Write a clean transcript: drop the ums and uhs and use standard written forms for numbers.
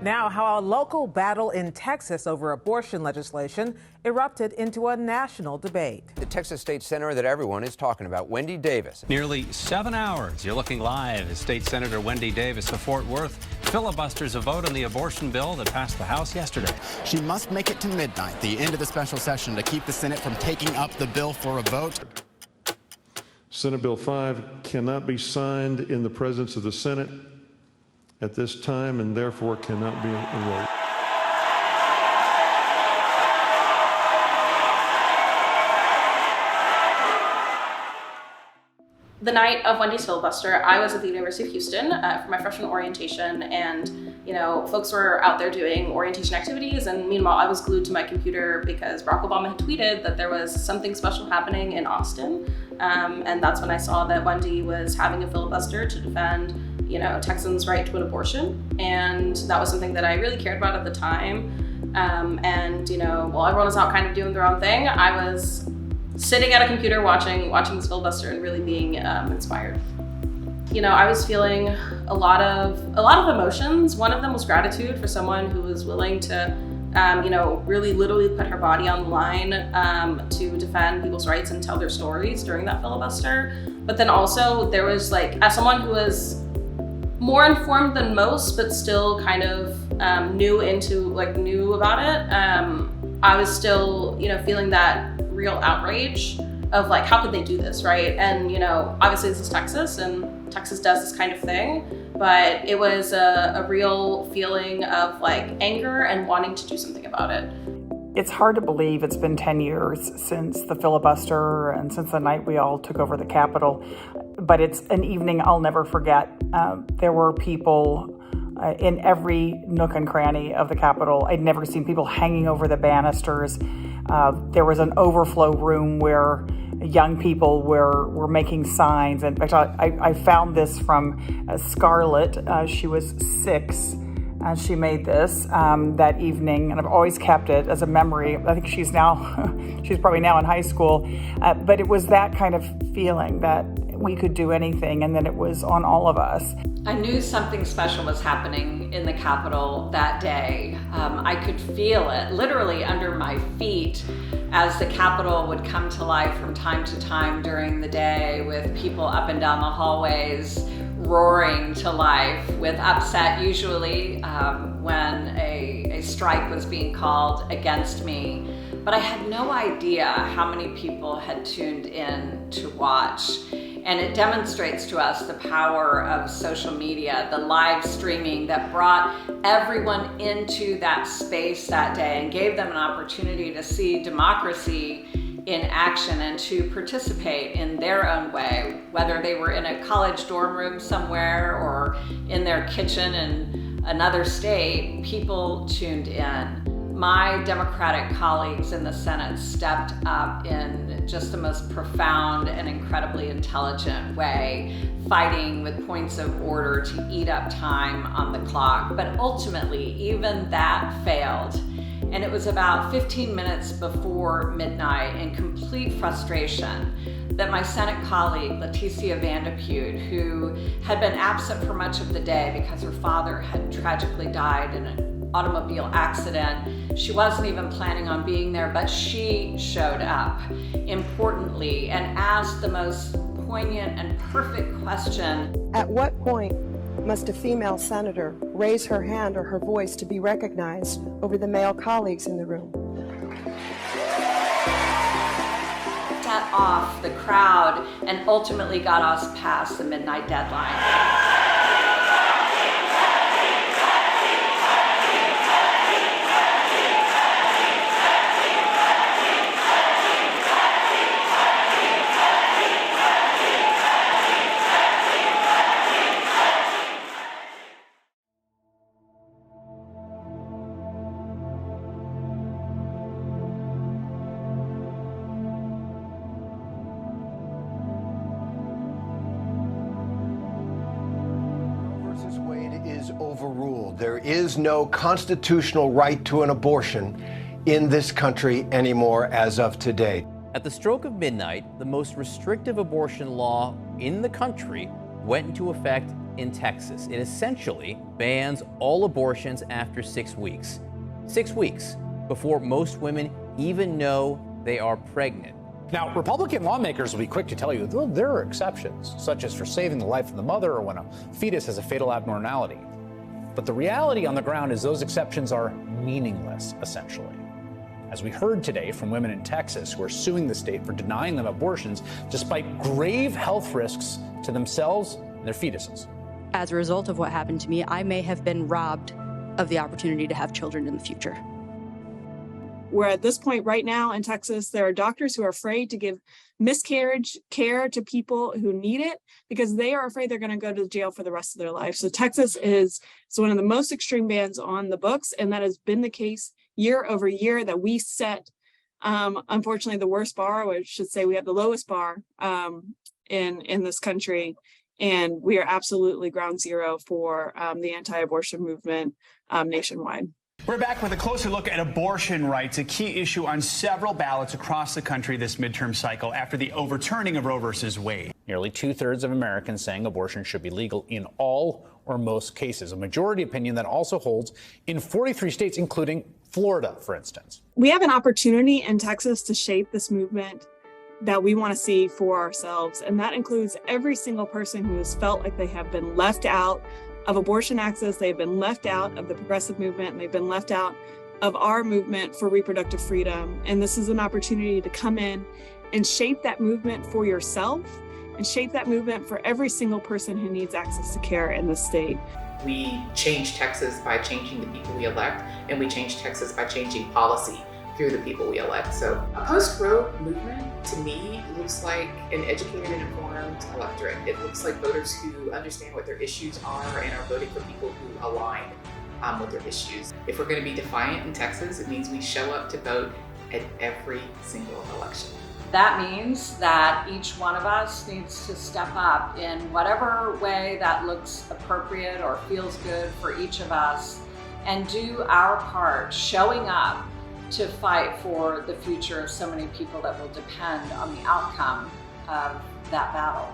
Now, how a local battle in Texas over abortion legislation erupted into a national debate. The Texas State Senator that everyone is talking about, Wendy Davis. Nearly 7 hours. You're looking live as State Senator Wendy Davis of Fort Worth filibusters a vote on the abortion bill that passed the House yesterday. She must make it to midnight, the end of the special session, to keep the Senate from taking up the bill for a vote. Senate Bill 5 cannot be signed in the presence of the Senate at this time and therefore cannot be enrolled. The night of Wendy's filibuster, I was at the University of Houston for my freshman orientation, and folks were out there doing orientation activities, and meanwhile I was glued to my computer because Barack Obama had tweeted that there was something special happening in Austin, and that's when I saw that Wendy was having a filibuster to defend Texans' right to an abortion, and that was something that I really cared about at the time. While everyone was out kind of doing their own thing, I was sitting at a computer watching this filibuster and really being inspired. I was feeling a lot of emotions. One of them was gratitude for someone who was willing to really literally put her body on the line to defend people's rights and tell their stories during that filibuster. But then also there was, as someone who was more informed than most, but still kind of knew about it, I was still, feeling that real outrage of how could they do this, right? And obviously this is Texas, and Texas does this kind of thing, but it was a real feeling of anger and wanting to do something about it. It's hard to believe it's been 10 years since the filibuster and since the night we all took over the Capitol, but it's an evening I'll never forget. There were people in every nook and cranny of the Capitol. I'd never seen people hanging over the banisters. There was an overflow room where young people were making signs. In fact, I found this from Scarlett. She was 6. She made this that evening, and I've always kept it as a memory. I think she's probably now in high school. But it was that kind of feeling that we could do anything, and then it was on all of us. I knew something special was happening in the Capitol that day. I could feel it literally under my feet as the Capitol would come to life from time to time during the day, with people up and down the hallways roaring to life, with upset usually when a strike was being called against me. But I had no idea how many people had tuned in to watch. And it demonstrates to us the power of social media, the live streaming that brought everyone into that space that day and gave them an opportunity to see democracy in action and to participate in their own way, whether they were in a college dorm room somewhere or in their kitchen in another state. People tuned in. My Democratic colleagues in the Senate stepped up in just the most profound and incredibly intelligent way, fighting with points of order to eat up time on the clock. But ultimately, even that failed. And it was about 15 minutes before midnight, in complete frustration, that my Senate colleague, Leticia Vandepute, who had been absent for much of the day because her father had tragically died in an automobile accident. She wasn't even planning on being there, but she showed up importantly and asked the most poignant and perfect question. At what point must a female senator raise her hand or her voice to be recognized over the male colleagues in the room? Set off the crowd and ultimately got us past the midnight deadline. Overruled. There is no constitutional right to an abortion in this country anymore as of today. At the stroke of midnight, the most restrictive abortion law in the country went into effect in Texas. It essentially bans all abortions after 6 weeks. 6 weeks before most women even know they are pregnant. Now, Republican lawmakers will be quick to tell you there are exceptions, such as for saving the life of the mother or when a fetus has a fatal abnormality. But the reality on the ground is those exceptions are meaningless, essentially. As we heard today from women in Texas who are suing the state for denying them abortions despite grave health risks to themselves and their fetuses. As a result of what happened to me, I may have been robbed of the opportunity to have children in the future. Where at this point right now in Texas, there are doctors who are afraid to give miscarriage care to people who need it because they are afraid they're going to go to jail for the rest of their life. So Texas is one of the most extreme bans on the books, and that has been the case year over year that we set, unfortunately, the worst bar, or I should say we have the lowest bar in this country. And we are absolutely ground zero for the anti-abortion movement nationwide. We're back with a closer look at abortion rights, a key issue on several ballots across the country this midterm cycle after the overturning of Roe versus Wade. Nearly 2/3 of Americans saying abortion should be legal in all or most cases, a majority opinion that also holds in 43 states, including Florida, for instance. We have an opportunity in Texas to shape this movement that we want to see for ourselves, and that includes every single person who has felt like they have been left out of abortion access, they've been left out of the progressive movement, and they've been left out of our movement for reproductive freedom. And this is an opportunity to come in and shape that movement for yourself and shape that movement for every single person who needs access to care in this state. We change Texas by changing the people we elect, and we change Texas by changing policy through the people we elect. So a post-Roe movement, to me, looks like an educated and informed electorate. It looks like voters who understand what their issues are and are voting for people who align with their issues. If we're going to be defiant in Texas, it means we show up to vote at every single election. That means that each one of us needs to step up in whatever way that looks appropriate or feels good for each of us and do our part, showing up to fight for the future of so many people that will depend on the outcome of that battle.